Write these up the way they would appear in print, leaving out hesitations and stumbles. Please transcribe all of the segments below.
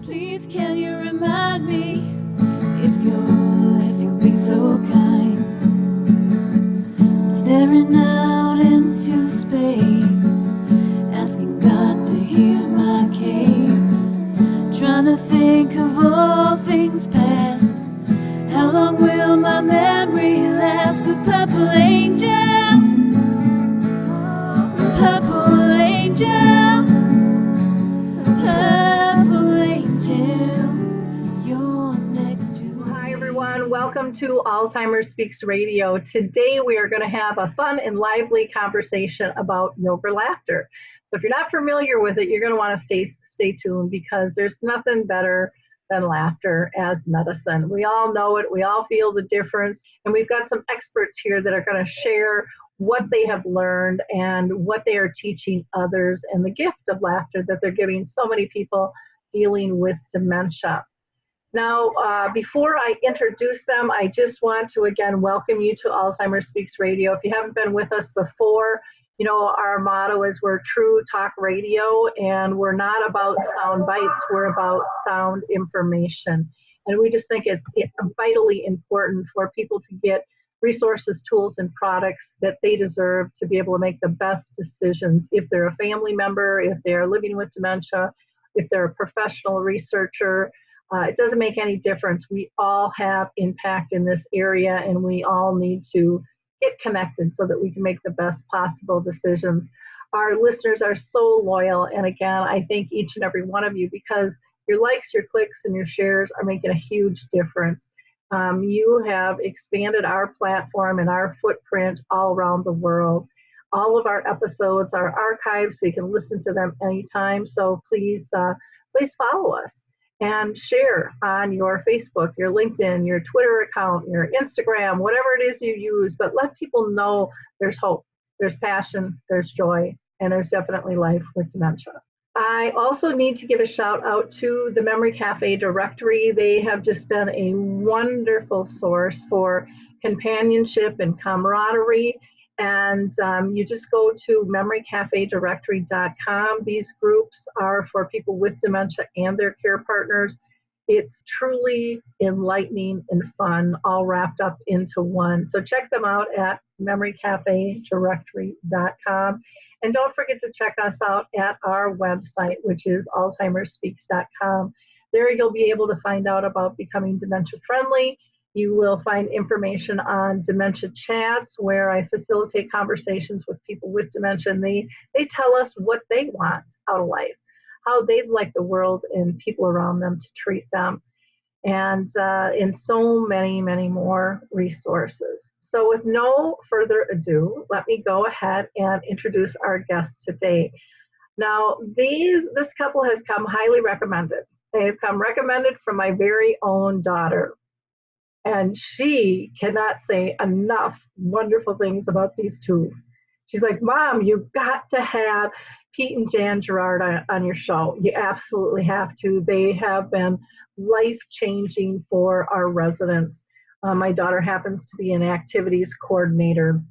Please can you remind me, if you'll be so kind, staring out into space, asking God to hear my case, trying to think of all things past. How long will my memory last? But purple angel, purple angel, purple angel, you're next to me. Hi everyone, welcome to Alzheimer Speaks Radio. Today we are going to have a fun and lively conversation about yoga laughter. So if you're not familiar with it, you're going to want to stay tuned, because there's nothing better than laughter as medicine. We all know it, we all feel the difference, and we've got some experts here that are going to share what they have learned and what they are teaching others, and the gift of laughter that they're giving so many people dealing with dementia. Now, before I introduce them, I just want to again welcome you to Alzheimer Speaks Radio. If you haven't been with us before, you know, our motto is we're true talk radio, and we're not about sound bites, we're about sound information. And we just think it's vitally important for people to get resources, tools, and products that they deserve to be able to make the best decisions if they're a family member, if they're living with dementia, if they're a professional researcher. It doesn't make any difference. We all have impact in this area, and we all need to get connected so that we can make the best possible decisions. Our listeners are so loyal, and again, I thank each and every one of you, because your likes, your clicks, and your shares are making a huge difference. You have expanded our platform and our footprint all around the world. All of our episodes are archived, so you can listen to them anytime. So please follow us and share on your Facebook, your LinkedIn, your Twitter account, your Instagram, whatever it is you use, but let people know there's hope, there's passion, there's joy, and there's definitely life with dementia. I also need to give a shout out to the Memory Cafe directory. They have just been a wonderful source for companionship and camaraderie. And you just go to memorycafedirectory.com. These groups are for people with dementia and their care partners. It's truly enlightening and fun, all wrapped up into one. So check them out at memorycafedirectory.com. And don't forget to check us out at our website, which is alzheimerspeaks.com. There you'll be able to find out about becoming dementia friendly. You will find information on dementia chats, where I facilitate conversations with people with dementia, and they tell us what they want out of life, how they'd like the world and people around them to treat them, and in so many, many more resources. So with no further ado, let me go ahead and introduce our guest today. Now, this couple has come highly recommended. They have come recommended from my very own daughter. And she cannot say enough wonderful things about these two. She's like, Mom, you've got to have Pete and Jan Girard on your show. You absolutely have to. They have been life-changing for our residents. My daughter happens to be an activities coordinator,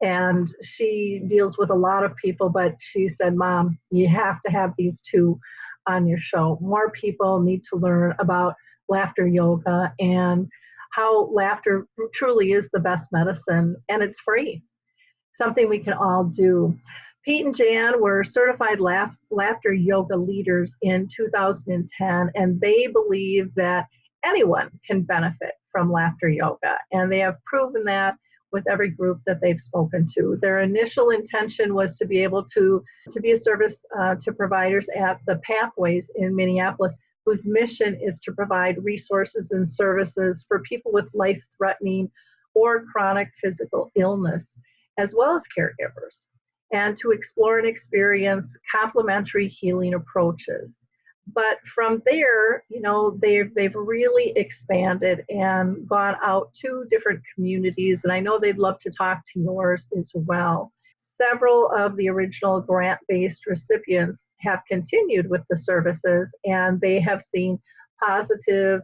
and she deals with a lot of people, but she said, Mom, you have to have these two on your show. More people need to learn about laughter yoga and how laughter truly is the best medicine, and it's free, something we can all do. Pete and Jan were certified laughter yoga leaders in 2010, and they believe that anyone can benefit from laughter yoga, and they have proven that with every group that they've spoken to. Their initial intention was to be able to be a service to providers at the Pathways in Minneapolis, whose mission is to provide resources and services for people with life-threatening or chronic physical illness, as well as caregivers, and to explore and experience complementary healing approaches. But from there, you know, they've really expanded and gone out to different communities, and I know they'd love to talk to yours as well. Several of the original grant-based recipients have continued with the services, and they have seen positive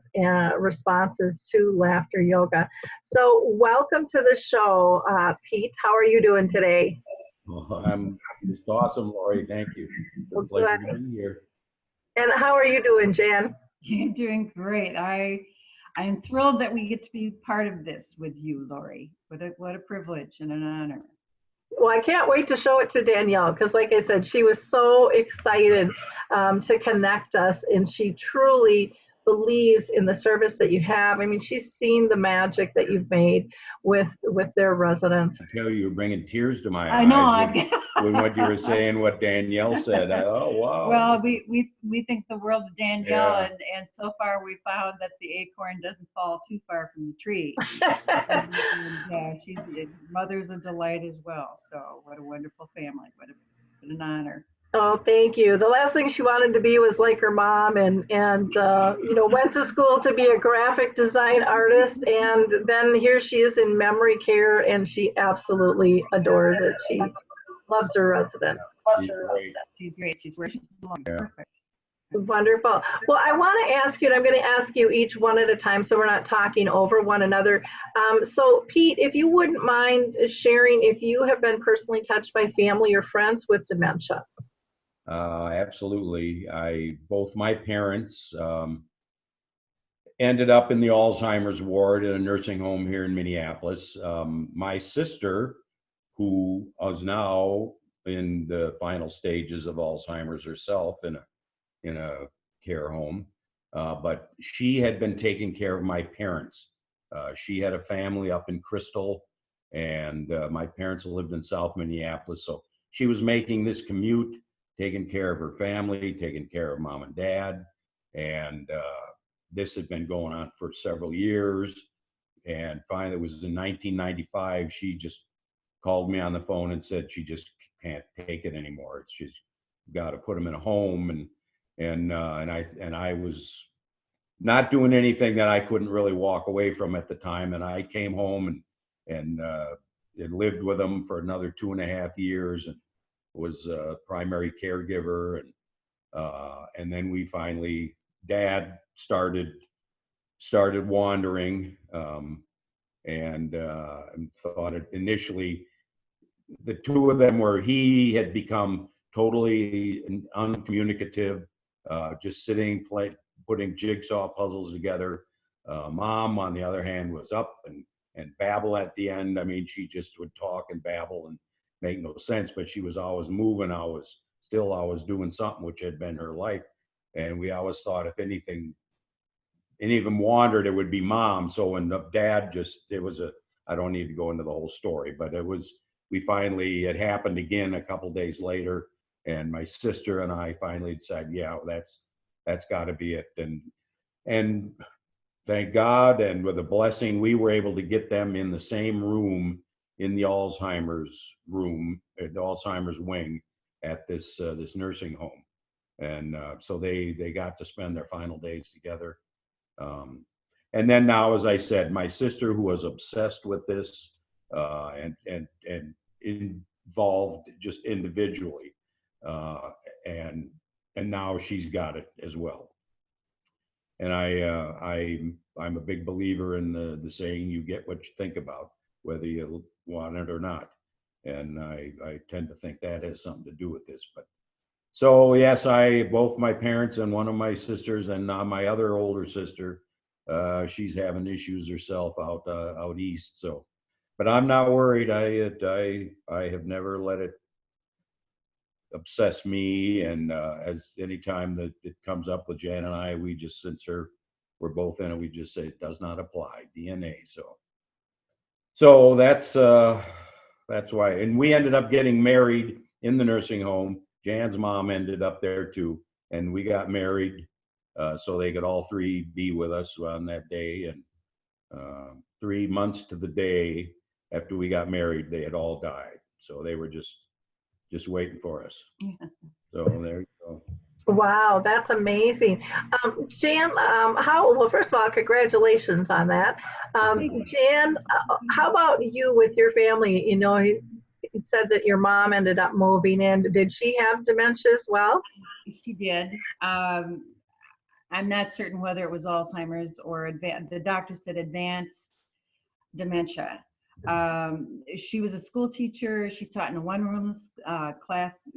responses to laughter yoga. So welcome to the show, Pete. How are you doing today? Well, I'm just awesome, Lori. Thank you. It's a pleasure to be here. And how are you doing, Jan? You're doing great. I'm thrilled that we get to be part of this with you, Lori. What a privilege and an honor. Well, I can't wait to show it to Danielle because, like I said, she was so excited to connect us, and she truly believes in the service that you have. I mean, she's seen the magic that you've made with their residents. I tell you, you're bringing tears to my I know. eyes with what you were saying, what Danielle said. Oh, wow. Well, we think the world of Danielle, Yeah. and so far we found that the acorn doesn't fall too far from the tree. And, she's mother's a delight as well. So what a wonderful family. What an honor. Oh, thank you. The last thing she wanted to be was like her mom, and went to school to be a graphic design artist, and then here she is in memory care, and she absolutely adores it. She loves her residents. She's great. She's great. She's where she belongs. Yeah. Perfect. Wonderful. Well, I want to ask you, and I'm going to ask you each one at a time so we're not talking over one another. So, Pete, if you wouldn't mind sharing if you have been personally touched by family or friends with dementia. Absolutely. Both my parents ended up in the Alzheimer's ward in a nursing home here in Minneapolis. My sister, who is now in the final stages of Alzheimer's herself in a care home, but she had been taking care of my parents. She had a family up in Crystal, and my parents lived in South Minneapolis, so she was making this commute, taking care of her family, taking care of mom and dad, and this had been going on for several years. And finally, it was in 1995, she just called me on the phone and said she just can't take it anymore. It's just got to put them in a home, and I was not doing anything that I couldn't really walk away from at the time. And I came home and lived with them for another 2.5 years and was a primary caregiver. And then we finally, Dad started wandering, and thought it initially, the two of them were, he had become totally uncommunicative, just sitting, putting jigsaw puzzles together. Mom, on the other hand, was up and babble at the end. I mean, she just would talk and babble and make no sense, but she was always moving, always doing something, which had been her life. And we always thought if anything, any of them wandered, it would be Mom. So when Dad I don't need to go into the whole story, but it happened again a couple days later, and my sister and I finally decided, yeah, that's got to be it. And thank God, and with a blessing, we were able to get them in the same room in the Alzheimer's room, at the Alzheimer's wing at this nursing home. And so they got to spend their final days together. And then now, as I said, my sister, who was obsessed with this and involved just individually, and now she's got it as well. And I'm a big believer in the saying, you get what you think about, whether you want it or not. And I tend to think that has something to do with this. But so yes, both my parents and one of my sisters, and my other older sister, she's having issues herself out east. So, but I'm not worried. I have never let it obsess me. And as anytime that it comes up with Jan and I, we just, since we're both in it, we just say it does not apply, DNA. So that's why. And we ended up getting married in the nursing home. Jan's mom ended up there too, and we got married so they could all three be with us on that day. And 3 months to the day after we got married, they had all died. So they were just waiting for us. So there you go. Wow, that's amazing. Jan, well, first of all, congratulations on that. Jan, how about you with your family? You know, you said that your mom ended up moving in. Did she have dementia as well? She did. I'm not certain whether it was Alzheimer's or the doctor said advanced dementia. She was a school teacher. She taught in a one-room class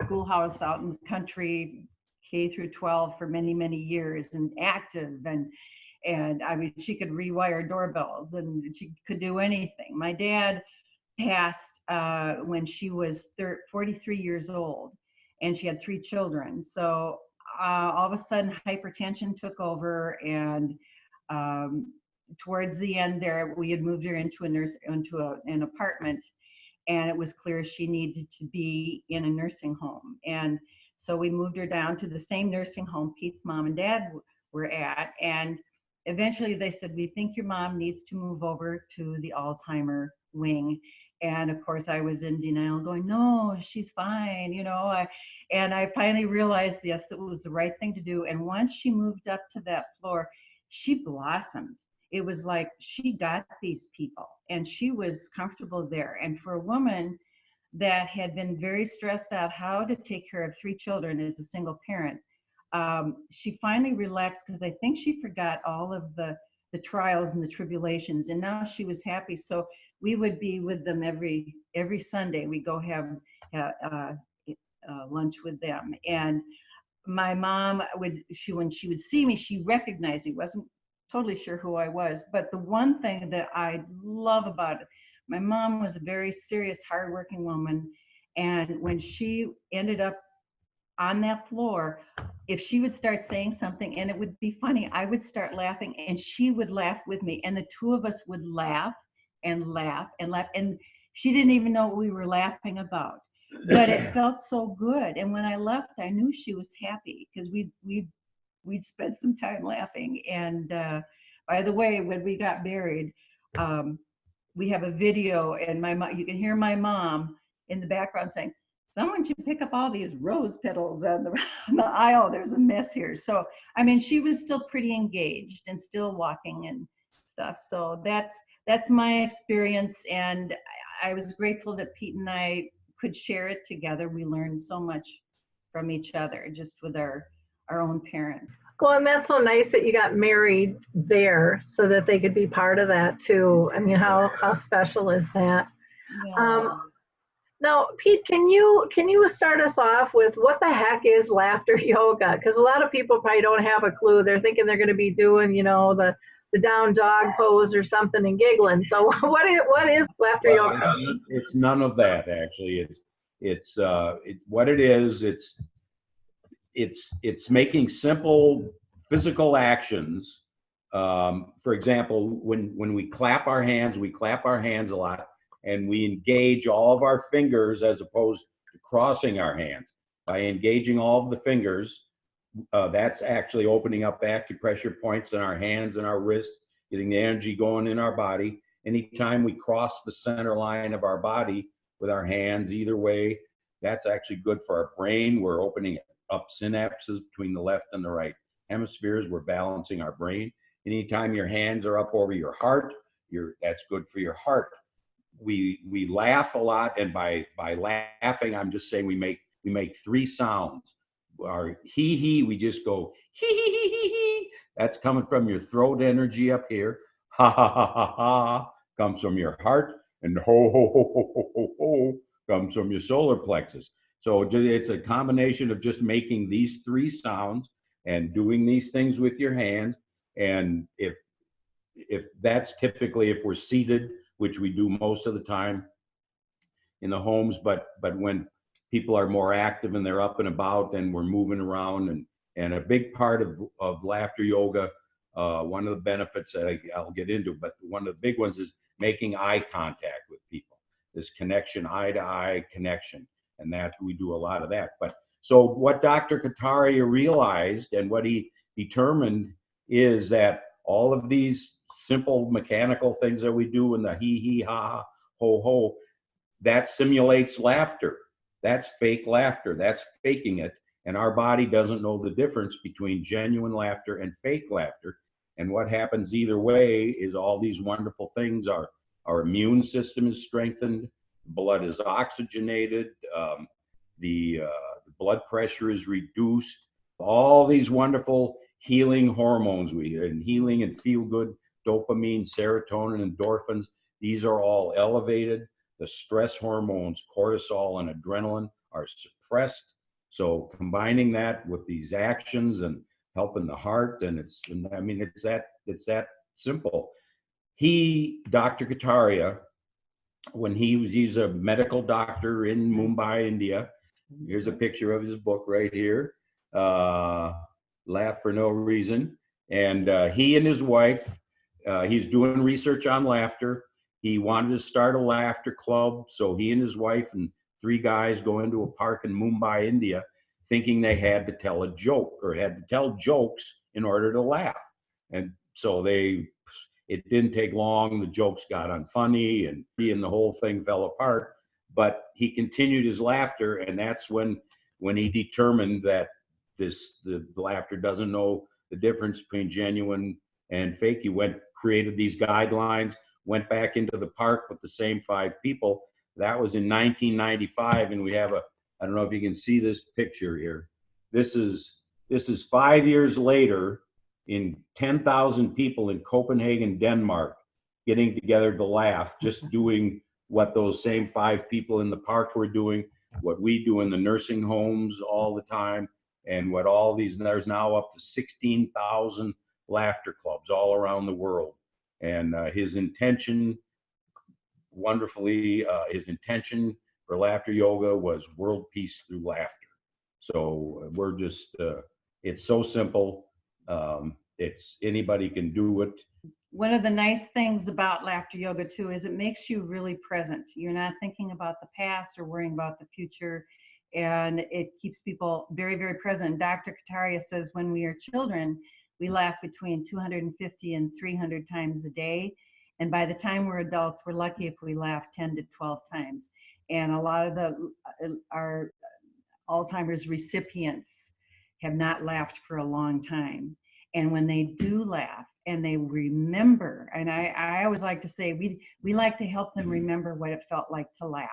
schoolhouse out in the country. K through 12 for many, many years and active. And I mean, she could rewire doorbells and she could do anything. My dad passed when she was 43 years old, and she had 3 children. So all of a sudden, hypertension took over, and towards the end there, we had moved her into an apartment, and it was clear she needed to be in a nursing home. And so we moved her down to the same nursing home Pete's mom and dad were at, and eventually they said, we think your mom needs to move over to the Alzheimer wing. And of course I was in denial, going, no, she's fine, you know. And I finally realized, yes, it was the right thing to do. And once she moved up to that floor, she blossomed. It was like she got these people and she was comfortable there. And for a woman that had been very stressed out how to take care of 3 children as a single parent, she finally relaxed, because I think she forgot all of the trials and the tribulations, and now she was happy. So we would be with them every Sunday. We go have lunch with them. And my mom when she would see me, she recognized me. Wasn't totally sure who I was, but the one thing that I love about it, my mom was a very serious, hardworking woman, and when she ended up on that floor, if she would start saying something and it would be funny, I would start laughing and she would laugh with me, and the two of us would laugh and laugh and laugh, and she didn't even know what we were laughing about, but it felt so good. And when I left, I knew she was happy, because we'd spent some time laughing. And by the way, when we got married, we have a video, and you can hear my mom in the background saying, someone should pick up all these rose petals on the aisle. There's a mess here. So, I mean, she was still pretty engaged and still walking and stuff. So that's my experience. And I was grateful that Pete and I could share it together. We learned so much from each other, just with our own parents. Well, and that's so nice that you got married there so that they could be part of that too. I mean, how special is that? Yeah. Now, Pete, can you start us off with what the heck is laughter yoga? Because a lot of people probably don't have a clue. They're thinking they're going to be doing, you know, the down dog pose or something and giggling. So what is laughter yoga? It's none of that, actually. It's what it is. It's making simple physical actions. For example, when we clap our hands a lot, and we engage all of our fingers as opposed to crossing our hands. By engaging all of the fingers, that's actually opening up acupressure points in our hands and our wrists, getting the energy going in our body. Anytime we cross the center line of our body with our hands either way, that's actually good for our brain. We're opening up synapses between the left and the right hemispheres. We're balancing our brain. Anytime your hands are up over your heart, that's good for your heart. We laugh a lot, and by laughing, I'm just saying we make 3 sounds. Our hee, we just go hee. That's coming from your throat energy up here. Ha ha ha ha ha comes from your heart, and ho ho ho ho ho ho ho comes from your solar plexus. So it's a combination of just making these 3 sounds and doing these things with your hands. And if that's typically if we're seated, which we do most of the time in the homes, but when people are more active and they're up and about and we're moving around, and a big part of laughter yoga, one of the benefits that I'll get into, but one of the big ones is making eye contact with people, this connection, eye to eye connection, and that we do a lot of that. But so what Dr. Kataria realized and what he determined is that all of these simple mechanical things that we do in the hee ha ho ho, that simulates laughter. That's fake laughter. That's faking it. And our body doesn't know the difference between genuine laughter and fake laughter. And what happens either way is all these wonderful things. Our immune system is strengthened, blood is oxygenated, the blood pressure is reduced. All these wonderful healing hormones, and healing and feel good, dopamine, serotonin, endorphins, these are all elevated. The stress hormones, cortisol and adrenaline, are suppressed. So combining that with these actions and helping the heart, and I mean, it's that simple. Dr. Kataria, when he's a medical doctor in Mumbai, India. Here's a picture of his book right here, Laugh for No Reason. And he and his wife, he's doing research on laughter. He wanted to start a laughter club. So he and his wife and 3 guys go into a park in Mumbai, India, thinking they had to tell a joke or had to tell jokes in order to laugh. And so it didn't take long. The jokes got unfunny and the whole thing fell apart. But he continued his laughter, and that's when he determined that the laughter doesn't know the difference between genuine and fake. He created these guidelines, went back into the park with the same 5 people. That was in 1995, and we have I don't know if you can see this picture here. This is 5 years later, in 10,000 people in Copenhagen, Denmark, getting together to laugh, just doing what those same 5 people in the park were doing, what we do in the nursing homes all the time, and what there's now up to 16,000 laughter clubs all around the world. And his intention for laughter yoga was world peace through laughter. So we're just, it's so simple. It's anybody can do it. One of the nice things about laughter yoga too is it makes you really present. You're not thinking about the past or worrying about the future, and it keeps people very, very present. Dr. Kataria says when we are children, we laugh between 250 and 300 times a day. And by the time we're adults, we're lucky if we laugh 10 to 12 times. And a lot of our Alzheimer's recipients have not laughed for a long time. And when they do laugh and they remember, and I always like to say, we like to help them remember what it felt like to laugh.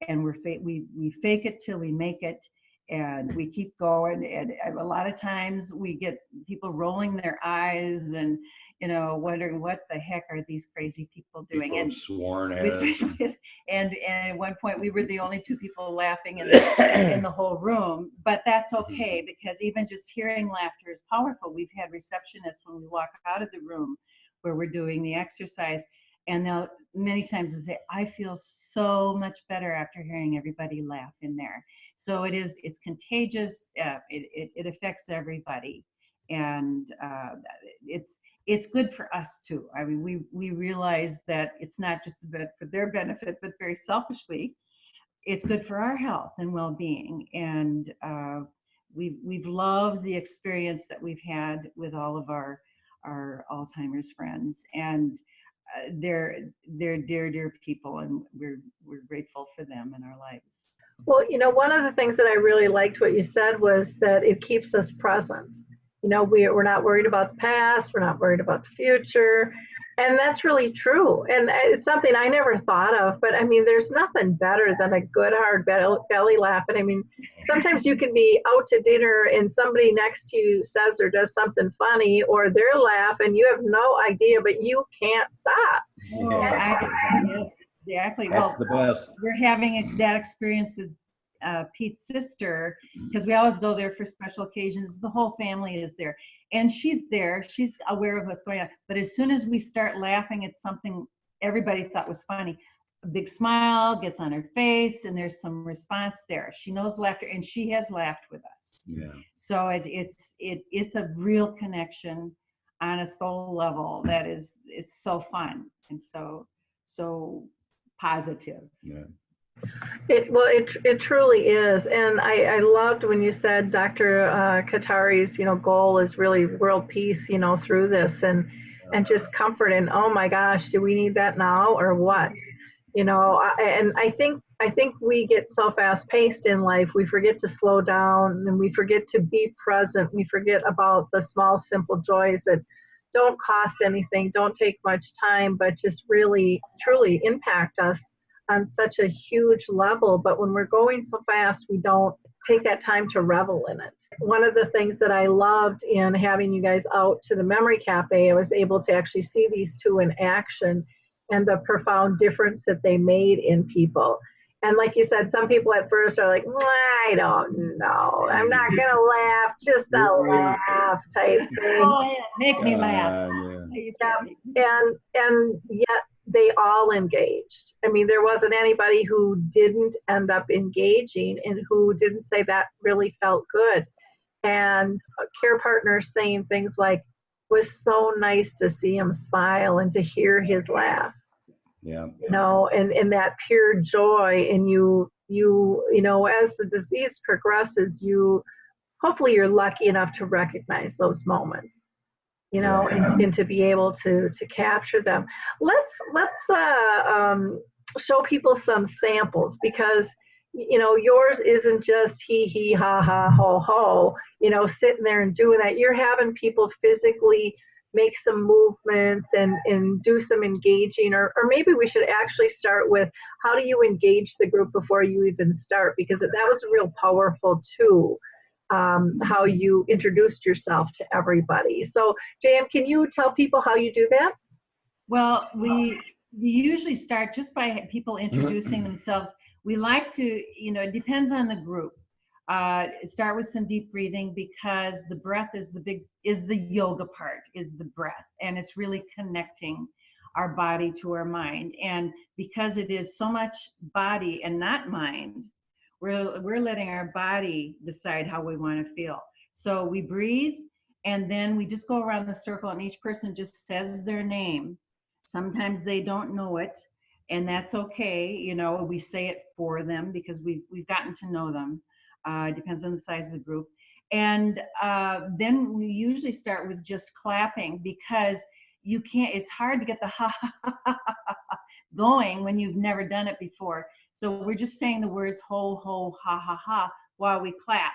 And we fake it till we make it, and we keep going. And a lot of times we get people rolling their eyes and, wondering what the heck are these crazy people doing. People and sworn at us. And at one point we were the only 2 people laughing in the whole room, but that's okay, because even just hearing laughter is powerful. We've had receptionists when we walk out of the room where we're doing the exercise, and they'll many times they say, I feel so much better after hearing everybody laugh in there. So it's contagious. It affects everybody, and it's good for us too. I mean, we realize that it's not just for their benefit, but very selfishly, it's good for our health and well-being. And we've loved the experience that we've had with all of our Alzheimer's friends, and they're dear people, and we're grateful for them in our lives. Well, one of the things that I really liked what you said was that it keeps us present. We're not worried about the past, we're not worried about the future, and that's really true. And it's something I never thought of, but I mean, there's nothing better than a good hard belly laugh. And I mean, sometimes you can be out to dinner and somebody next to you says or does something funny, or their laugh, and you have no idea, but you can't stop. Yes, exactly. That's the best. We're having that experience with Pete's sister, because we always go there for special occasions. The whole family is there, and she's there. She's aware of what's going on. But as soon as we start laughing at something everybody thought was funny, a big smile gets on her face, and there's some response there. She knows laughter, and she has laughed with us. Yeah. So it's a real connection on a soul level that is so fun and so positive. Yeah. It truly is. And I loved when you said Dr. Katari's, goal is really world peace, through this and just comfort. And oh my gosh, do we need that now or what? And I think we get so fast paced in life, we forget to slow down and we forget to be present. We forget about the small, simple joys that don't cost anything, don't take much time, but just really, truly impact us on such a huge level. But when we're going so fast, we don't take that time to revel in it. One of the things that I loved in having you guys out to the Memory Cafe, I was able to actually see these 2 in action and the profound difference that they made in people. And like you said, some people at first are like, I don't know. I'm not going to laugh, just a laugh type thing. Oh, yeah, make me laugh. And yet they all engaged. I mean, there wasn't anybody who didn't end up engaging and who didn't say that really felt good. And care partners saying things like, was so nice to see him smile and to hear his laugh. Yeah. You know, and that pure joy. And you know, as the disease progresses, hopefully you're lucky enough to recognize those moments, you know, and to be able to capture them. Let's show people some samples, because you know, yours isn't just hee ha ha ho ho, you know, sitting there and doing that. You're having people physically make some movements and do some engaging, or maybe we should actually start with, how do you engage the group before you even start? Because that was real powerful too, how you introduced yourself to everybody. So Jan, can you tell people how you do that? Well, we usually start just by people introducing themselves. We like to, you know, it depends on the group. Start with some deep breathing, because the breath is the yoga part, is the breath. And it's really connecting our body to our mind. And because it is so much body and not mind, we're letting our body decide how we want to feel. So we breathe, and then we just go around the circle, and each person just says their name. Sometimes they don't know it, and that's okay. You know, we say it for them because we've gotten to know them. Depends on the size of the group. And then we usually start with just clapping, because you can't, it's hard to get the ha ha ha ha ha going when you've never done it before. So we're just saying the words ho ho ha ha ha while we clap.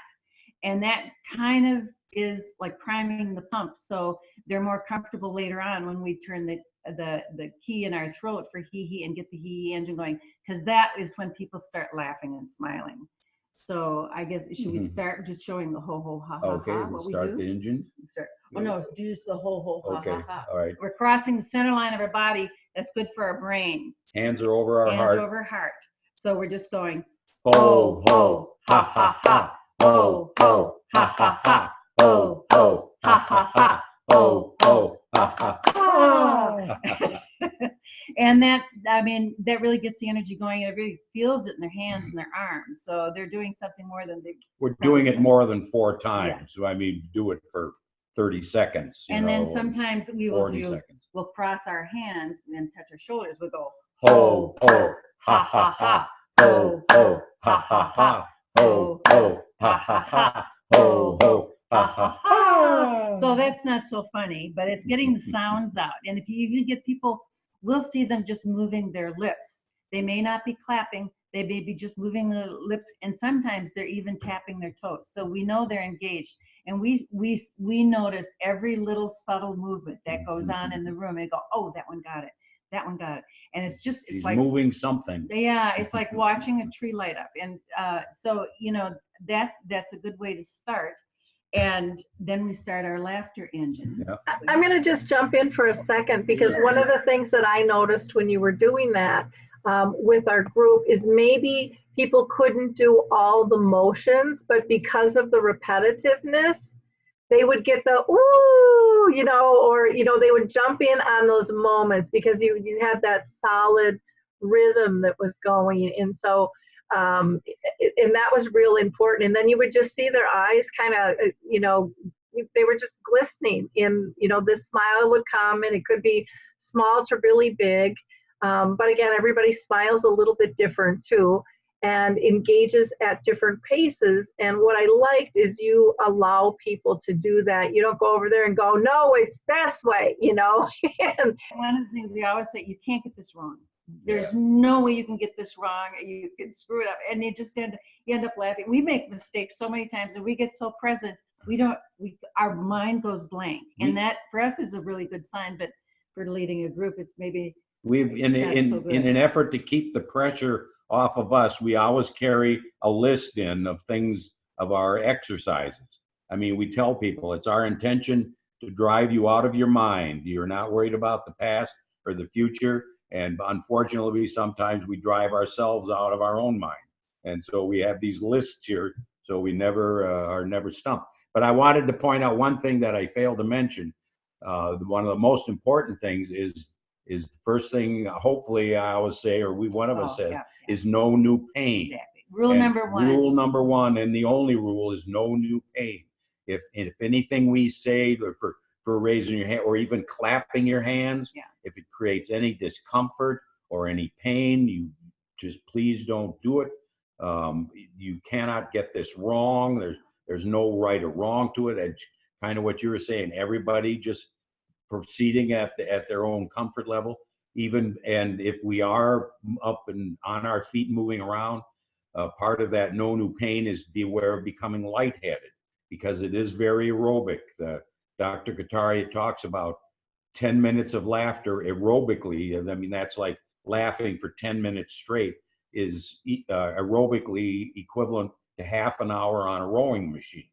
And that kind of is like priming the pump, so they're more comfortable later on when we turn the key in our throat for hee hee and get the hee hee engine going, because that is when people start laughing and smiling. So I guess, should we start just showing the ho ho ha ha Okay, ha? we'll What start we do? the engine. Start. Oh no, just the ho ho ha Okay, ha ha. all right. We're crossing the center line of our body. That's good for our brain. Hands are over our Hands heart. over heart. So we're just going Ho ho ha ha ha. Ho ho ha ha ha. Ho ho ha ha ha. Ho ho ha ha ha. And that, I mean, that really gets the energy going. It really feels it in their hands and their arms. So they're doing something more than they. We're doing it more than 4 times. Yes. So I mean, do it for 30 seconds. And then sometimes we will 40 seconds. We'll cross our hands and then touch our shoulders. We'll go Ho ho ha ha ha. Ho ho ha ha ha. Ho ho ha ha ha. Ho ho ha ha ha. So that's not so funny, but it's getting the sounds out. And if you even get people, we'll see them just moving their lips. They may not be clapping, they may be just moving the lips, and sometimes they're even tapping their toes. So we know they're engaged. And we notice every little subtle movement that goes on in the room, and go, oh, that one got it. That one got it. And it's just, it's He's like moving something. Yeah, it's like watching a tree light up. And so, you know, that's a good way to start. And then we start our laughter engines. Yeah. I'm going to just jump in for a second, because one of the things that I noticed when you were doing that with our group is maybe people couldn't do all the motions, but because of the repetitiveness, they would get the ooh, you know, or, you know, they would jump in on those moments because you had that solid rhythm that was going. And so, and that was real important. And then you would just see their eyes kind of, you know, they were just glistening in, you know, this smile would come, and it could be small to really big. But again, everybody smiles a little bit different too, and engages at different paces. And what I liked is you allow people to do that. You don't go over there and go, no, it's this way, you know. And one of the things we always say, you can't get this wrong. There's no way you can get this wrong. You can screw it up, and you just you end up laughing. We make mistakes so many times, and we get so present, our mind goes blank, and that for us is a really good sign. But for leading a group, it's maybe we've in an effort to keep the pressure off of us, we always carry a list of things of our exercises. I mean, we tell people it's our intention to drive you out of your mind. You're not worried about the past or the future. And unfortunately, sometimes we drive ourselves out of our own mind. And so we have these lists here, so we never are never stumped. But I wanted to point out one thing that I failed to mention. One of the most important things is the first thing, hopefully I always say, or one of us says, is no new pain. Exactly. Rule And number one. Rule number one, and the only rule, is no new pain. If anything we say for raising your hand or even clapping your hands, if it creates any discomfort or any pain, you just please don't do it. You cannot get this wrong. There's no right or wrong to it. And kind of what you were saying, everybody just proceeding at their own comfort level. And if we are up and on our feet moving around, part of that no new pain is beware of becoming lightheaded, because it is very aerobic. Dr. Kataria talks about 10 minutes of laughter aerobically. I mean, that's like laughing for 10 minutes straight is aerobically equivalent to half an hour on a rowing machine.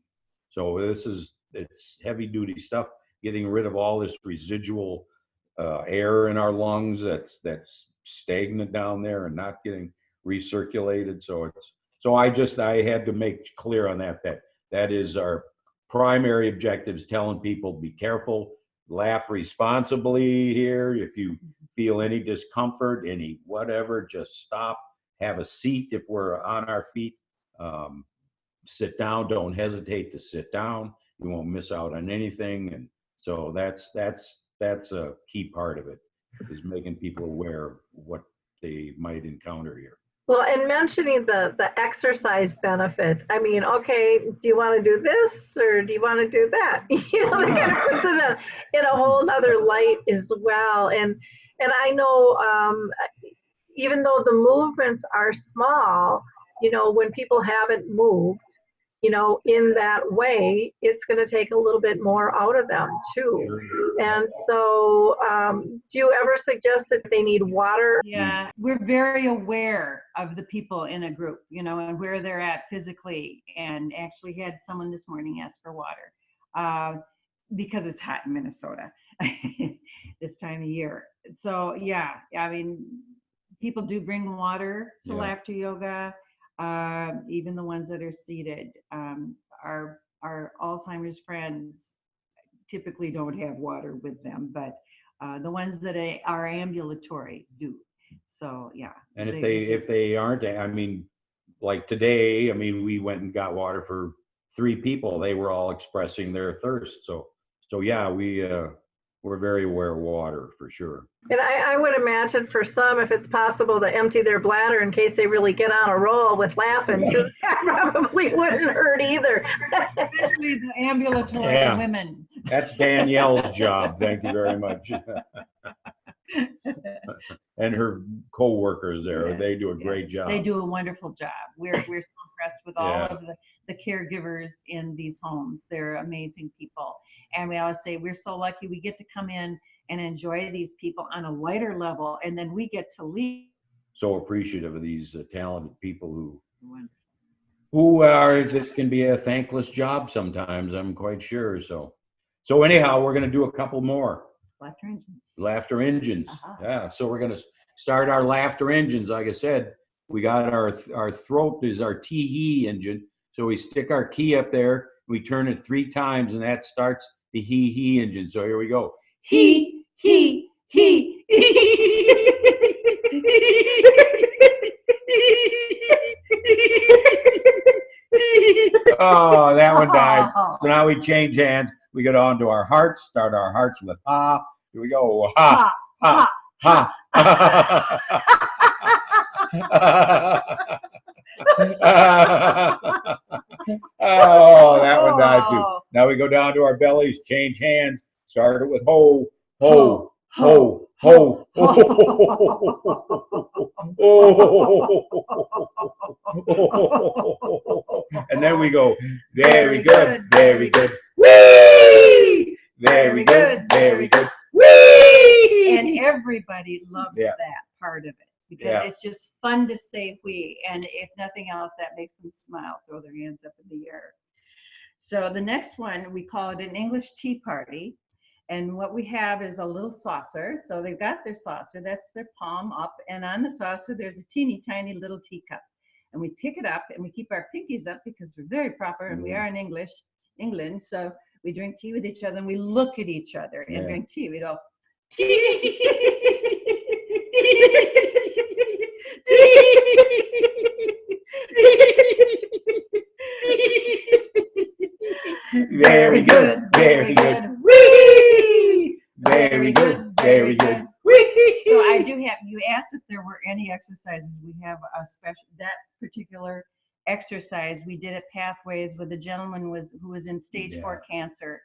So it's heavy duty stuff, getting rid of all this residual air in our lungs that's stagnant down there and not getting recirculated. So I had to make clear on that is our primary objectives, telling people be careful, laugh responsibly here. If you feel any discomfort, any whatever, just stop, have a seat if we're on our feet, sit down, don't hesitate to sit down. You won't miss out on anything. And so that's a key part of it, is making people aware of what they might encounter here. Well, and mentioning the exercise benefit, I mean, okay, do you want to do this or do you want to do that? That kind of puts it in a whole nother light as well. And I know even though the movements are small, when people haven't moved, in that way, it's going to take a little bit more out of them too. And so do you ever suggest that they need water? Yeah, we're very aware of the people in a group, and where they're at physically, and actually had someone this morning ask for water because it's hot in Minnesota this time of year. So yeah, I mean, people do bring water to laughter yoga. Even the ones that are seated. Our Alzheimer's friends typically don't have water with them, but the ones that are ambulatory do. So yeah. And if they aren't, I mean, like today, I mean, we went and got water for 3 people. They were all expressing their thirst. So yeah, we're very aware of water for sure. And I would imagine for some, if it's possible to empty their bladder in case they really get on a roll with laughing too, that probably wouldn't hurt either. Especially the ambulatory women. That's Danielle's job. Thank you very much. And her co-workers there, they do a great job. They do a wonderful job. We're so impressed with all of the caregivers in these homes. They're amazing people. And we always say we're so lucky we get to come in and enjoy these people on a lighter level, and then we get to leave. So appreciative of these talented people who are, this can be a thankless job sometimes, I'm quite sure. So anyhow, we're going to do a couple more. Laughter engines. Yeah. So we're going to start our laughter engines. Like I said, we got our throat is our tee-hee engine. So we stick our key up there, we turn it 3 times, and that starts the hee-hee engine. So here we go. Hee, hee, hee. Oh, that one died. So now we change hands. We get on to our hearts, start our hearts with ha. Here we go. Ha, ha, ha. Oh, that one died too. Now we go down to our bellies, change hands, start it with ho, ho, ho, ho. And then we go, very good, very good. Whee! Very good, very good. Whee! And everybody loves that part of it, because it's just fun to say whee, and if nothing else, that makes them smile, throw their hands up in the air. So the next one, we call it an English tea party, And what we have is a little saucer. So they've got their saucer, that's their palm up. And on the saucer, there's a teeny tiny little teacup. And we pick it up and we keep our pinkies up because we're very proper and we are in England. So we drink tea with each other and we look at each other and drink tea. We go, Very good, very good. Whee! Very good, very good. Whee! So I do have, you asked if there were any exercises. We have a special, that particular exercise, we did at Pathways with a gentleman who was in stage 4 cancer,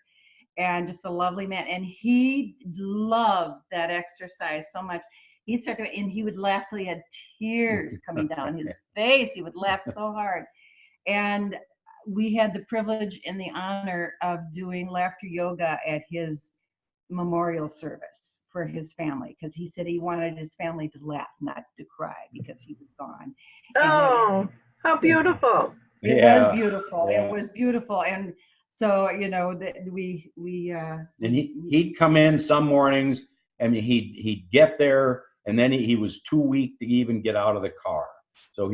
and just a lovely man. And he loved that exercise so much. He started, and he would laugh till he had tears coming down his face. He would laugh so hard. And we had the privilege and the honor of doing laughter yoga at his memorial service for his family, because he said he wanted his family to laugh, not to cry, because he was gone. Oh, how beautiful. It was beautiful. It was beautiful. And so, you know, that we and he'd come in some mornings and he'd get there, and then he was too weak to even get out of the car. So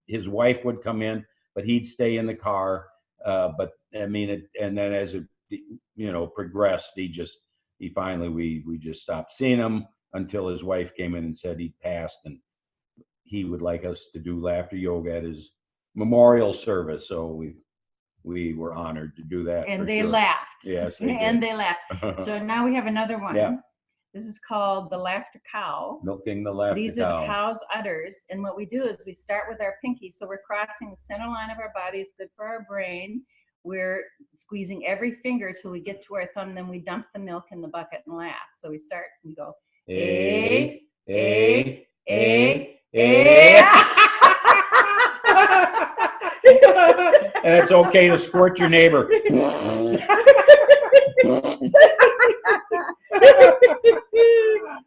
his wife would come in, but he'd stay in the car. But I mean, and then as it, you know, progressed, we just stopped seeing him until his wife came in and said he'd passed, and he would like us to do laughter yoga at his memorial service. So we were honored to do that. And they laughed. Yes, and they laughed. So now we have another one. Yeah. This is called the laughter cow. Milking the laughter cow. These are the cow's udders. And what we do is we start with our pinky. So we're crossing the center line of our body. It's good for our brain. We're squeezing every finger till we get to our thumb. Then we dump the milk in the bucket and laugh. So we start and go, A, A, A, A. And it's okay to squirt your neighbor.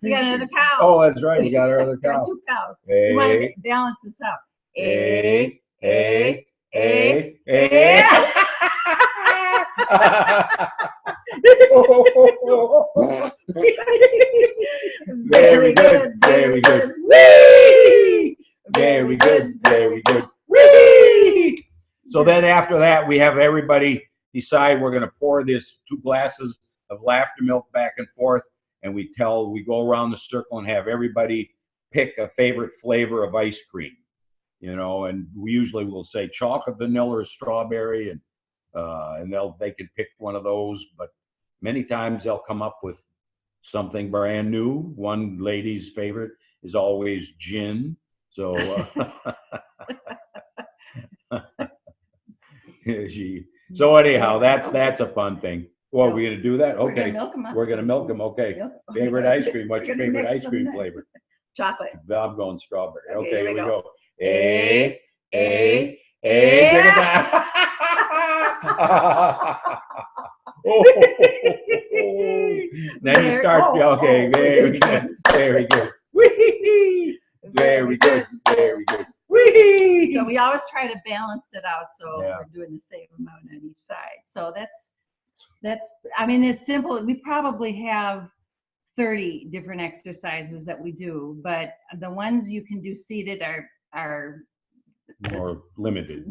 We got another cow. Oh, that's right. We got our other cow. 2 cows. A, We want to balance this out. A, A, A, A. Very good, very good. Whee! Very good, very good. Whee! So then after that, we have everybody decide we're going to pour this 2 glasses of laughter milk back and forth, and we go around the circle and have everybody pick a favorite flavor of ice cream, you know, and we usually will say chocolate, vanilla, or strawberry, and they can pick one of those, but many times they'll come up with something brand new. One lady's favorite is always gin. So so anyhow, that's a fun thing. Well, are we going to do that? Okay. We're going to milk them. Okay. Favorite ice cream. What's your favorite ice cream flavor? Chocolate. I'm going strawberry. Okay, here we go. A. Drink it down. Then you start. Okay, very good. Very good. Very good. Very good. So we always try to balance it out, so we're doing the same amount on each side. So that's I mean, it's simple. We probably have 30 different exercises that we do, but the ones you can do seated are more limited.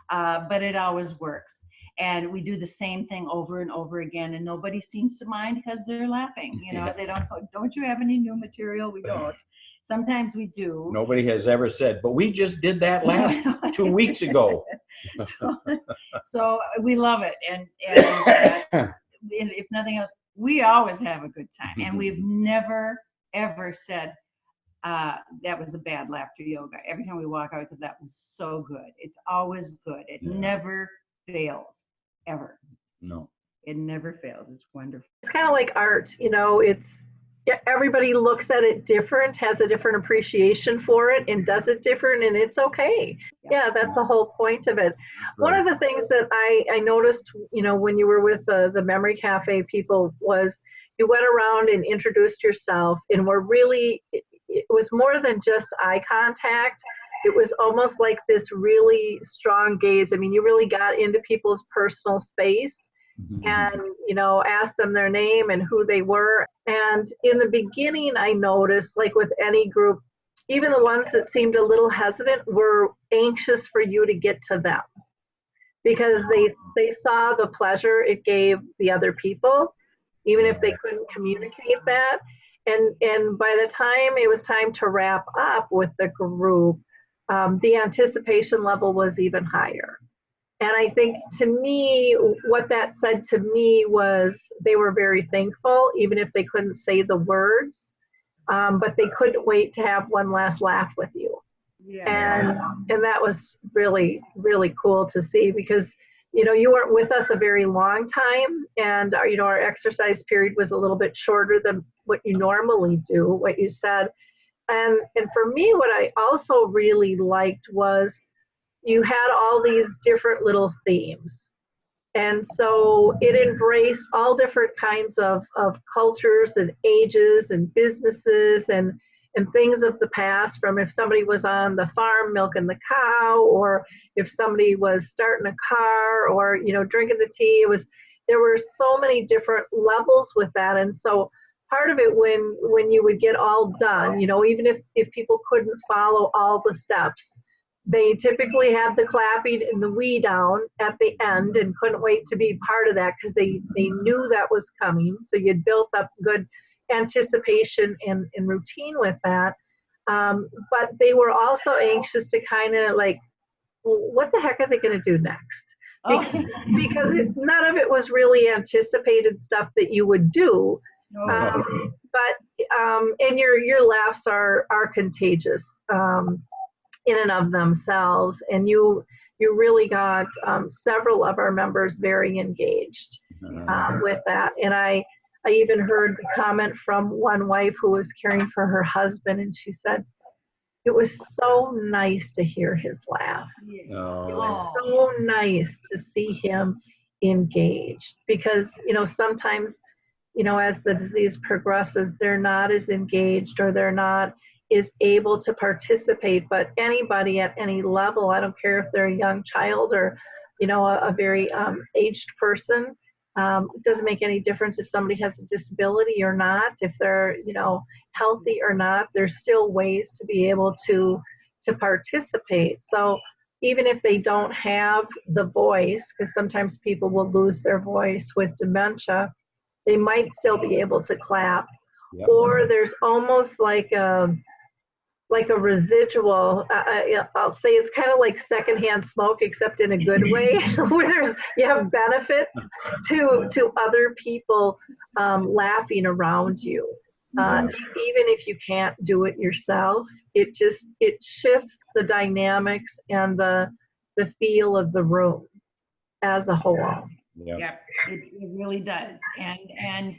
But it always works. And we do the same thing over and over again, and nobody seems to mind because they're laughing. You know, they don't you have any new material? We don't. Sometimes we do. Nobody has ever said, but we just did that last 2 weeks ago. So we love it. And if nothing else, we always have a good time. And we've never, ever said, that was a bad laughter yoga. Every time we walk out, that was so good. It's always good. It never fails, ever. No. It never fails. It's wonderful. It's kind of like art, you know, everybody looks at it different, has a different appreciation for it, and does it different, and it's okay. Yeah, that's the whole point of it. One of the things that I noticed, you know, when you were with the Memory Cafe people was you went around and introduced yourself, and it was more than just eye contact. It was almost like this really strong gaze. I mean, you really got into people's personal space, and, ask them their name and who they were. And in the beginning, I noticed, like with any group, even the ones that seemed a little hesitant were anxious for you to get to them, because they saw the pleasure it gave the other people, even if they couldn't communicate that. And by the time it was time to wrap up with the group, the anticipation level was even higher. And I think, to me, what that said to me was they were very thankful, even if they couldn't say the words, but they couldn't wait to have one last laugh with you. Yeah. And that was really, really cool to see, because, you weren't with us a very long time, and our exercise period was a little bit shorter than what you normally do, what you said. And for me, what I also really liked was you had all these different little themes. And so it embraced all different kinds of cultures and ages and businesses and things of the past, from if somebody was on the farm milking the cow, or if somebody was starting a car, or, drinking the tea. There were so many different levels with that. And so part of it, when you would get all done, even if people couldn't follow all the steps, they typically had the clapping and the wee down at the end and couldn't wait to be part of that, because they knew that was coming. So you'd built up good anticipation and routine with that. But they were also anxious to kind of like, well, what the heck are they going to do next? Because none of it was really anticipated stuff that you would do. And your laughs are contagious. In and of themselves, and you really got several of our members very engaged with that. And I even heard the comment from one wife who was caring for her husband, and she said, it was so nice to hear his laugh. It was so nice to see him engaged, because sometimes, as the disease progresses, they're not as engaged, or they're not is able to participate. But anybody at any level, I don't care if they're a young child or, a very aged person, it doesn't make any difference if somebody has a disability or not, if they're, healthy or not, there's still ways to be able to participate. So even if they don't have the voice, because sometimes people will lose their voice with dementia, they might still be able to clap. Yep. Or there's almost like a residual, I'll say it's kind of like secondhand smoke, except in a good way, where you have benefits to other people laughing around you. Even if you can't do it yourself, it shifts the dynamics and the feel of the room as a whole. Yeah, it really does. And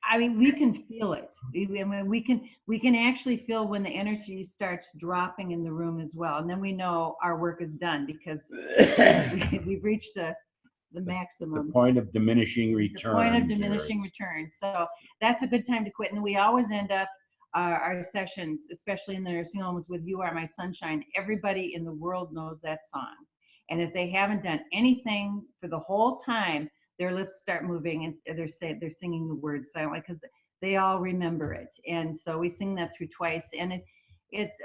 I mean, we can feel it. We can actually feel when the energy starts dropping in the room as well, and then we know our work is done, because we've reached the maximum. The point of diminishing return. The point of diminishing return. So that's a good time to quit. And we always end up our sessions, especially in the nursing homes, with "You Are My Sunshine." Everybody in the world knows that song, and if they haven't done anything for the whole time, their lips start moving and they're singing the words silently, because they all remember it. And so we sing that through twice, and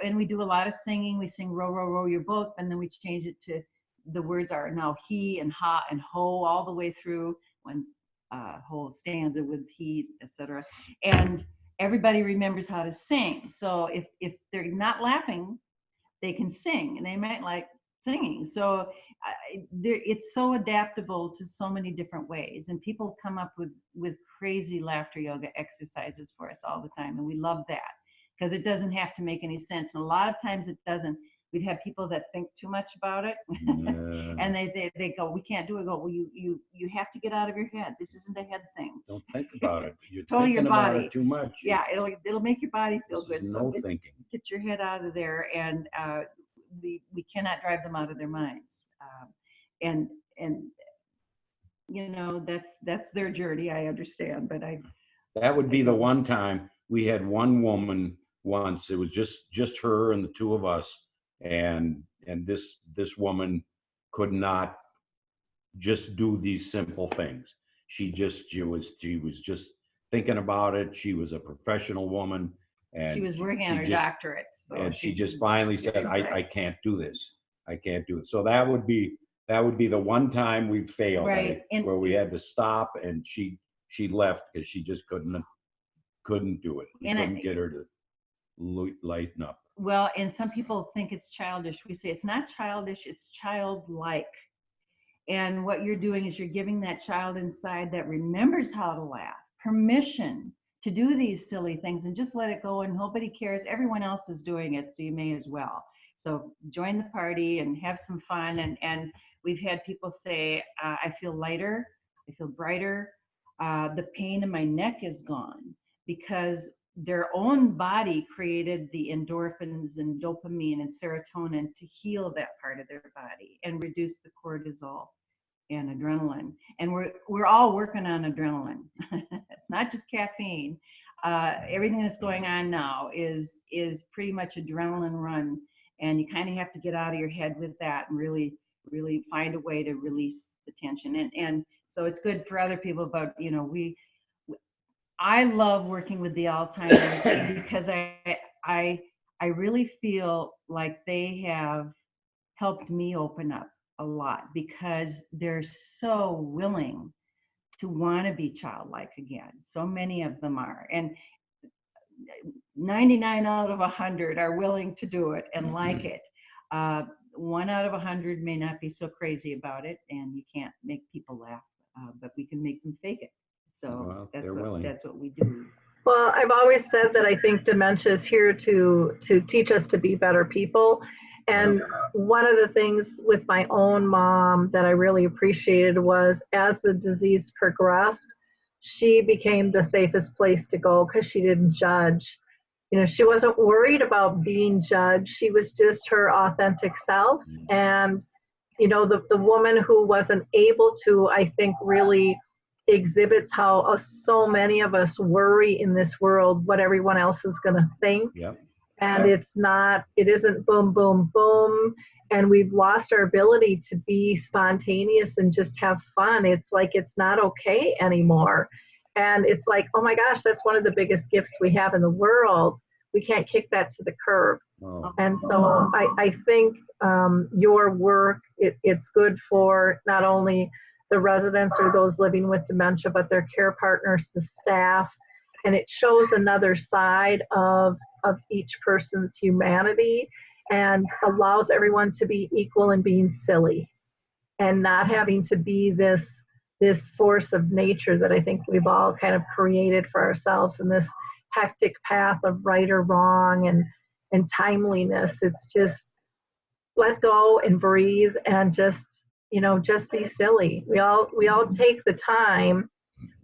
and we do a lot of singing. We sing "Row, row, row your boat," and then we change it to, the words are now he and ha and ho all the way through, one whole stanza with he, etc. And everybody remembers how to sing. So if they're not laughing, they can sing, and they might like singing. So it's so adaptable to so many different ways, and people come up with crazy laughter yoga exercises for us all the time, and we love that, because it doesn't have to make any sense, and a lot of times it doesn't. We'd have people that think too much about it, and they go, "We can't do it." Go, "Well, you have to get out of your head. This isn't a head thing. Don't think about it. You're totally thinking your body. About it too much. Yeah, it'll make your body feel good. No so thinking. Get your head out of there, and we cannot drive them out of their minds. And that's their journey. I understand, but that would be the one time we had one woman once. It was just her and the two of us, and this woman could not just do these simple things. she was just thinking about it. She was a professional woman, and She was working on her doctorate. So and she just finally said, I can't do this. I can't do it. So that would be the one time we failed, Right. where we had to stop, and she left because she just couldn't do it. We couldn't get her to lighten up. Well, and some people think it's childish. We say it's not childish, it's childlike. And what you're doing is you're giving that child inside that remembers how to laugh permission to do these silly things and just let it go, and nobody cares. Everyone else is doing it, so you may as well. So join the party and have some fun. And we've had people say, I feel lighter, I feel brighter. The pain in my neck is gone, because their own body created the endorphins and dopamine and serotonin to heal that part of their body and reduce the cortisol and adrenaline. And we're all working on adrenaline. It's not just caffeine. Everything that's going on now is pretty much adrenaline run, and you kind of have to get out of your head with that and really find a way to release the tension. And so it's good for other people, but I love working with the Alzheimer's because I really feel like they have helped me open up a lot, because they're so willing to want to be childlike again. So many of them are, and 99 out of 100 are willing to do it and like it. 1 out of 100 may not be so crazy about it, and you can't make people laugh, but we can make them fake it. So that's what we do. Well, I've always said that I think dementia is here to teach us to be better people. And one of the things with my own mom that I really appreciated was, as the disease progressed, she became the safest place to go because she didn't judge. She wasn't worried about being judged. She was just her authentic self. And, the woman who wasn't able to, I think, really exhibits how so many of us worry in this world what everyone else is going to think. Yep. And it isn't boom, boom, boom. And we've lost our ability to be spontaneous and just have fun. It's like, it's not okay anymore. And it's like, oh my gosh, that's one of the biggest gifts we have in the world. We can't kick that to the curb. Oh. And so I think your work, it's good for not only the residents or those living with dementia, but their care partners, the staff. And it shows another side of each person's humanity, and allows everyone to be equal in being silly and not having to be this force of nature that I think we've all kind of created for ourselves in this hectic path of right or wrong and timeliness. It's just let go and breathe and just be silly. We all take the time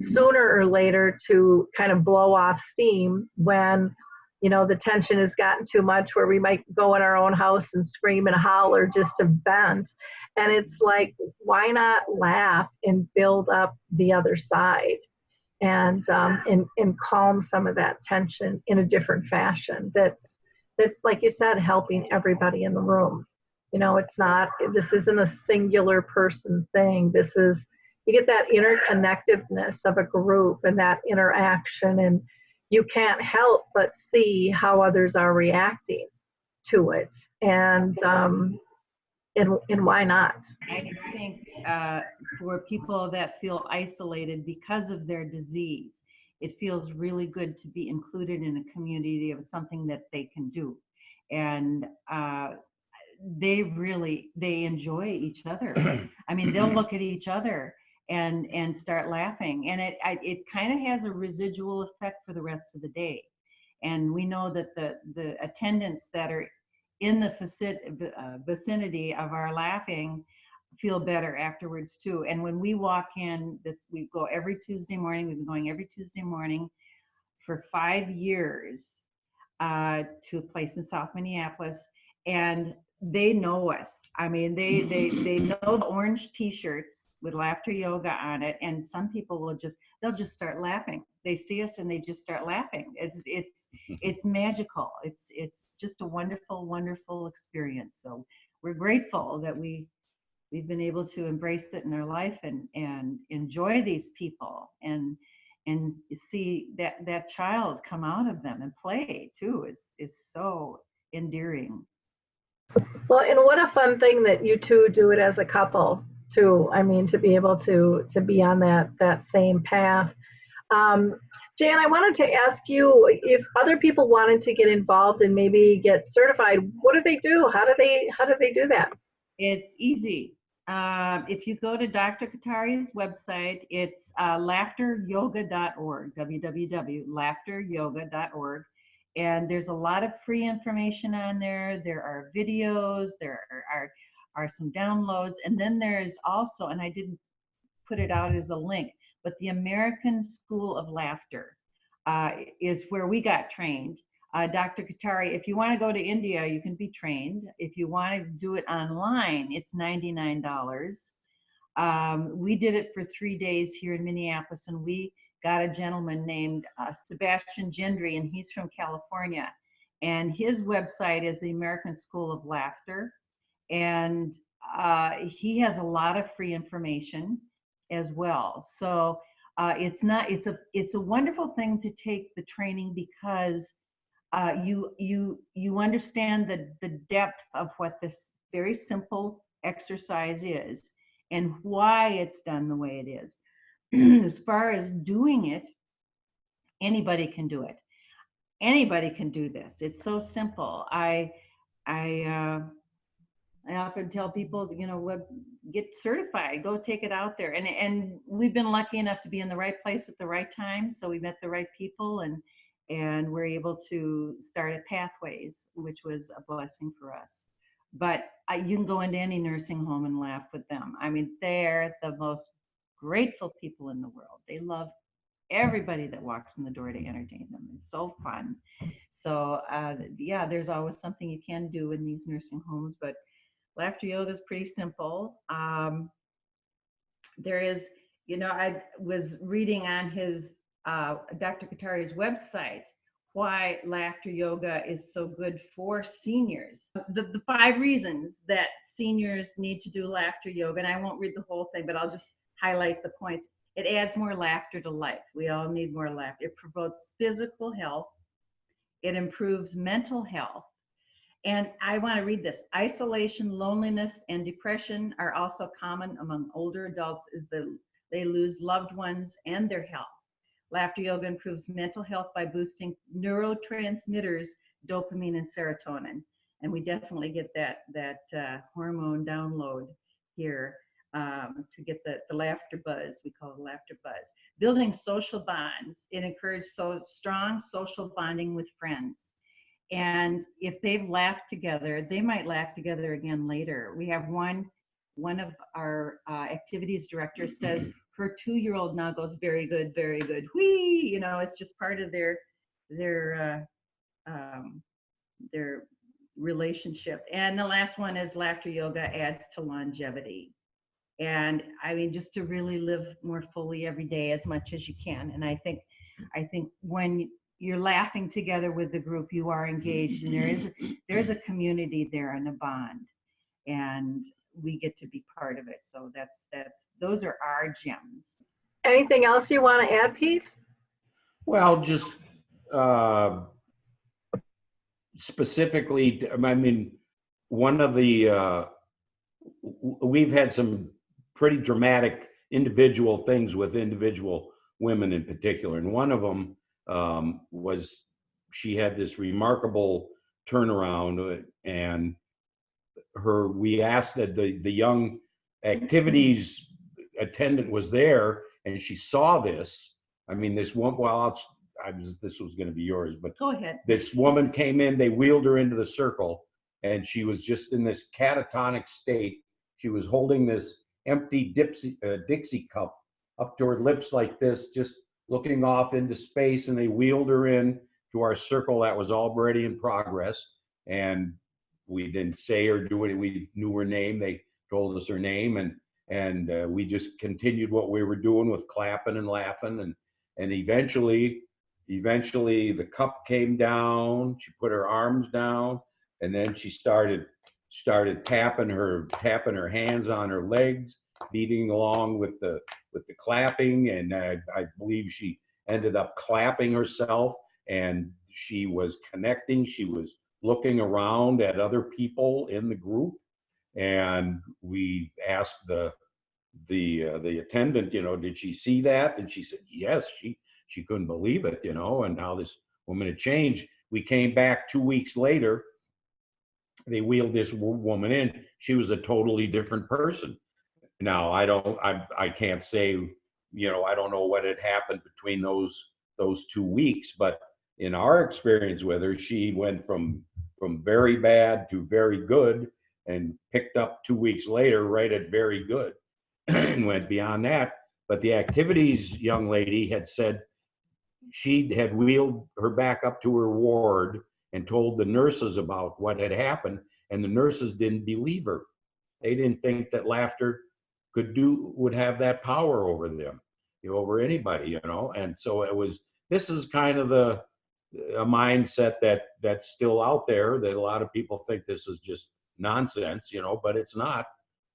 sooner or later to kind of blow off steam when the tension has gotten too much, where we might go in our own house and scream and holler just to vent. And it's like, why not laugh and build up the other side and calm some of that tension in a different fashion that's like you said, helping everybody in the room. This isn't a singular person thing. You get that interconnectedness of a group and that interaction, and you can't help but see how others are reacting to it. And why not? I think for people that feel isolated because of their disease, it feels really good to be included in a community of something that they can do. And they enjoy each other. I mean, they'll look at each other and start laughing, and it kind of has a residual effect for the rest of the day. And we know that the attendants that are in the vicinity of our laughing feel better afterwards too. And when we walk in, we go every Tuesday morning. We've been going every Tuesday morning for 5 years to a place in South Minneapolis, and they know us. I mean, they know the orange T-shirts with laughter yoga on it, and some people they'll just start laughing. They see us and they just start laughing. It's magical. It's just a wonderful, wonderful experience. So we're grateful that we we've been able to embrace it in our life and enjoy these people and see that child come out of them and play too is so endearing. Well, and what a fun thing that you two do it as a couple too. I mean, to be able to be on that same path. Jan, I wanted to ask you if other people wanted to get involved and maybe get certified. What do they do? How do they do that? It's easy. If you go to Dr. Katari's website, it's laughteryoga.org, www.laughteryoga.org. And there's a lot of free information on there. There are videos, there are some downloads. And then there's also, and I didn't put it out as a link, but the American School of Laughter is where we got trained. Dr. Katari, if you want to go to India, you can be trained. If you want to do it online, it's $99. We did it for 3 days here in Minneapolis, and we got a gentleman named Sebastian Gendry, and he's from California. And his website is the American School of Laughter. And he has a lot of free information as well. So it's a wonderful thing to take the training because you understand the depth of what this very simple exercise is and why it's done the way it is. As far as doing it, anybody can do it. Anybody can do this. It's so simple. I often tell people, get certified, go take it out there. And we've been lucky enough to be in the right place at the right time. So we met the right people and we're able to start at Pathways, which was a blessing for us. But you can go into any nursing home and laugh with them. I mean, they're the most grateful people in the world. They love everybody that walks in the door to entertain them. It's so fun. So yeah, there's always something you can do in these nursing homes, but laughter yoga is pretty simple. There is, I was reading on his Dr. Katari's website why laughter yoga is so good for seniors. The 5 reasons that seniors need to do laughter yoga, and I won't read the whole thing, but I'll just highlight the points. It adds more laughter to life. We all need more laughter. It promotes physical health. It improves mental health. And I want to read this. Isolation, loneliness, and depression are also common among older adults as they lose loved ones and their health. Laughter yoga improves mental health by boosting neurotransmitters, dopamine and serotonin. And we definitely get that hormone download here to get the laughter buzz. We call it laughter buzz. Building social bonds. It encourages strong social bonding with friends. And if they've laughed together, they might laugh together again later. We have one of our activities directors said her 2-year-old now goes, very good, whee. It's just part of their relationship. And the last one is laughter yoga adds to longevity. And I mean, just to really live more fully every day as much as you can. And I think when you're laughing together with the group, you are engaged, and there's a community there and a bond, and we get to be part of it. So those are our gems. Anything else you want to add, Pete? Well, just specifically, I mean, one of the we've had some pretty dramatic individual things with individual women in particular, and one of them was she had this remarkable turnaround, and we asked that the young activities attendant was there, and she saw this. I mean, this one, this was going to be yours, but go ahead. This woman came in, they wheeled her into the circle, and she was just in this catatonic state. She was holding this empty Dixie cup up to her lips like this, just looking off into space, and they wheeled her in to our circle that was already in progress. And we didn't say or do it. We knew her name. They told us her name, and we just continued what we were doing with clapping and laughing, and eventually the cup came down. She put her arms down, and then she started started tapping her hands on her legs, beating along with the clapping, and I believe she ended up clapping herself, and she was connecting. She was looking around at other people in the group, and we asked the attendant, did she see that? And she said yes. She couldn't believe it, and how this woman had changed. We came back 2 weeks later. They wheeled this woman in. She was a totally different person. Now I can't say, I don't know what had happened between those 2 weeks, but in our experience with her, she went from very bad to very good, and picked up 2 weeks later right at very good, and went beyond that. But the activities young lady had said she had wheeled her back up to her ward and told the nurses about what had happened, and the nurses didn't believe her. They didn't think that laughter would have that power over them, over anybody, And so this is kind of a mindset that's still out there, that a lot of people think this is just nonsense, but it's not.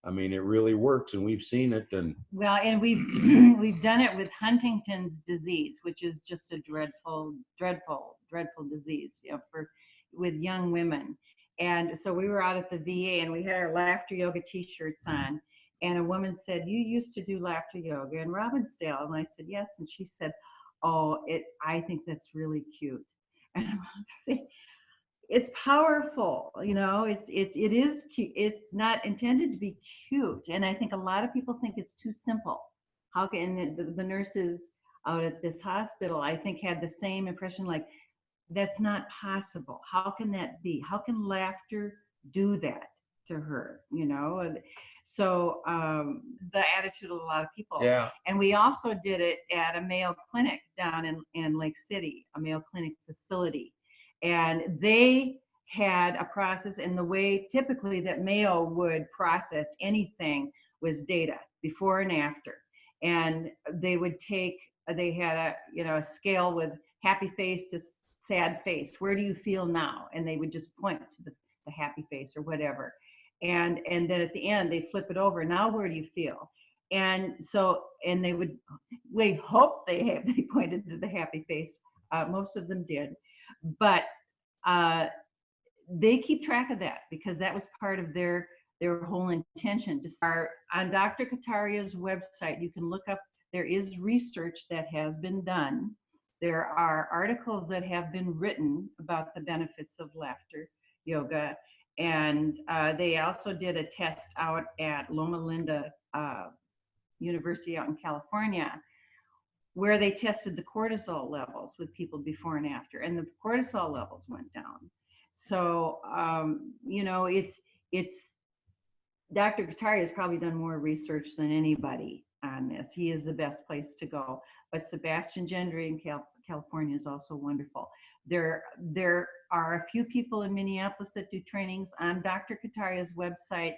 I mean, it really works, and we've seen it. And well, and we've done it with Huntington's disease, which is just a dreadful disease, with young women. And so we were out at the VA, and we had our laughter yoga T-shirts on. And a woman said, "You used to do laughter yoga in Robbinsdale?" And I said, "Yes." And she said, "Oh, I think that's really cute." And I'm saying, it's powerful, it is cute. It's not intended to be cute. And I think a lot of people think it's too simple. How can the nurses out at this hospital, I think, had the same impression, like, that's not possible. How can that be? How can laughter do that to her? So the attitude of a lot of people. yeah, And we also did it at a Mayo Clinic down in Lake City, a Mayo Clinic facility. And they had a process, and the way typically that Mayo would process anything was data before and after. And they had a scale with happy face to sad face. Where do you feel now? And they would just point to the happy face or whatever. And then at the end, they flip it over. Now, where do you feel? And so, and we hope they pointed to the happy face. Most of them did. But they keep track of that, because that was part of their whole intention. On Dr. Kataria's website, you can look up, there is research that has been done. There are articles that have been written about the benefits of laughter yoga. And they also did a test out at Loma Linda University out in California, where they tested the cortisol levels with people before and after, and the cortisol levels went down. So, it's Dr. Kataria has probably done more research than anybody on this. He is the best place to go. But Sebastian Gendry in California is also wonderful. There are a few people in Minneapolis that do trainings. On Dr. Kataria's website,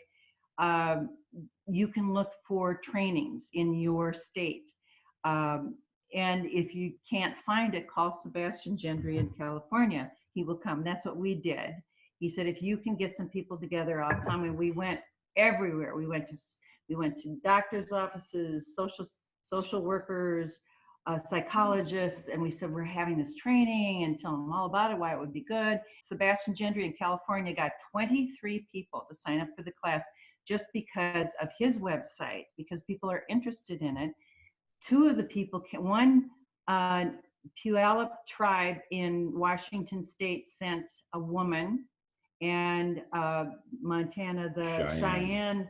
you can look for trainings in your state. And if you can't find it, call Sebastian Gendry in California. He will come. That's what we did. He said, if you can get some people together, I'll come. And we went everywhere. We went to doctors' offices, social workers, psychologists, and we said, we're having this training, and tell them all about it, why it would be good. Sebastian Gendry in California got 23 people to sign up for the class just because of his website, because people are interested in it. Two of the people, one Puyallup tribe in Washington State sent a woman, and Montana, the Cheyenne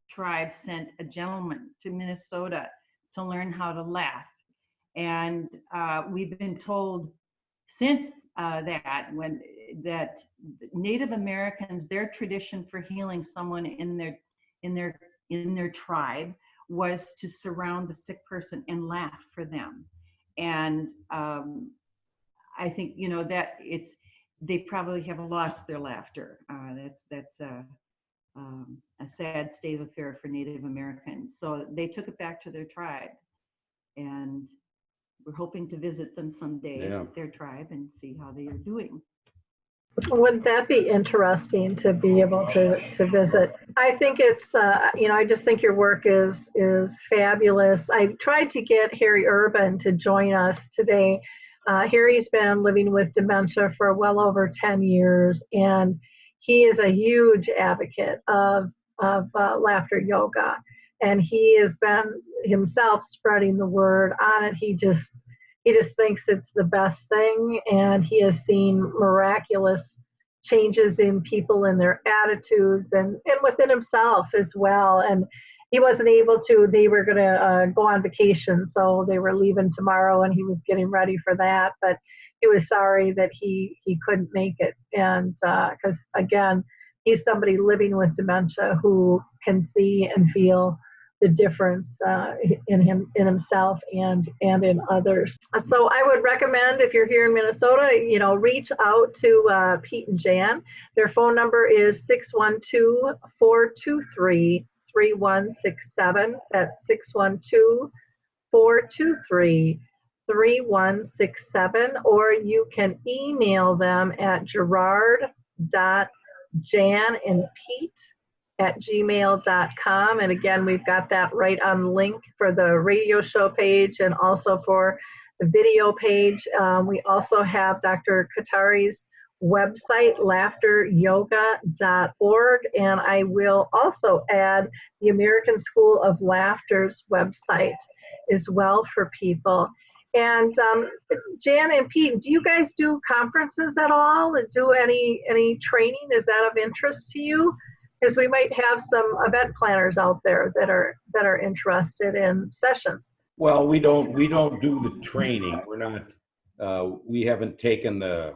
tribe sent a gentleman to Minnesota to learn how to laugh. And we've been told since that Native Americans, their tradition for healing someone in their tribe was to surround the sick person and laugh for them. And I think that they probably have lost their laughter. That's a sad state of affair for Native Americans. So they took it back to their tribe, and we're hoping to visit them someday, their tribe, and see how they are doing. Wouldn't that be interesting to be able to visit? I think it's I just think your work is fabulous. I tried to get Harry Urban to join us today. Harry's been living with dementia for well over 10 years, and he is a huge advocate of laughter yoga, and he has been himself spreading the word on it. He just thinks it's the best thing, and he has seen miraculous changes in people and their attitudes and within himself as well. And he wasn't able to, they were going to go on vacation, so they were leaving tomorrow, and he was getting ready for that, but he was sorry that he couldn't make it. And because again, he's somebody living with dementia who can see and feel the difference in himself and in others. So I would recommend, if you're here in Minnesota, reach out to Pete and Jan. Their phone number is 612-423-3167. That's 612-423-3167, or you can email them at gerard.janandpete@gmail.com. And again, we've got that right on the link for the radio show page and also for the video page. We also have Dr. Katari's website, laughteryoga.org, and I will also add the American School of Laughter's website as well for people. And Jan and Pete, do you guys do conferences at all? And do any training? Is that of interest to you? Because we might have some event planners out there that are interested in sessions. Well, we don't do the training. We're not. We haven't taken the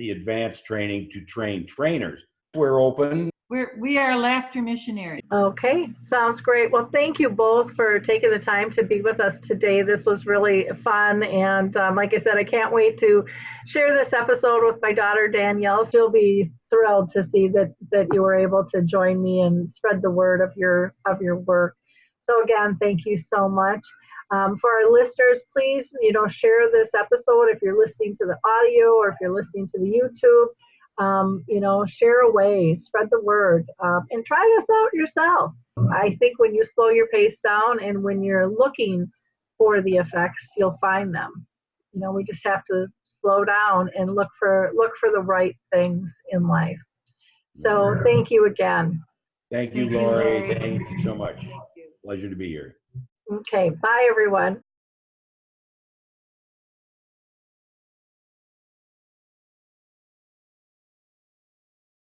advanced training to train trainers. We're open. We are laughter missionaries. Okay, sounds great. Well, thank you both for taking the time to be with us today. This was really fun. And like I said, I can't wait to share this episode with my daughter, Danielle. She'll be thrilled to see that you were able to join me and spread the word of your work. So again, thank you so much. For our listeners, please, share this episode if you're listening to the audio or if you're listening to the YouTube. Share away, spread the word, and try this out yourself. I think when you slow your pace down and when you're looking for the effects, you'll find them. We just have to slow down and look for the right things in life. So thank you again. Thank you, Lori. Thank you so much. Pleasure to be here. Okay, bye everyone.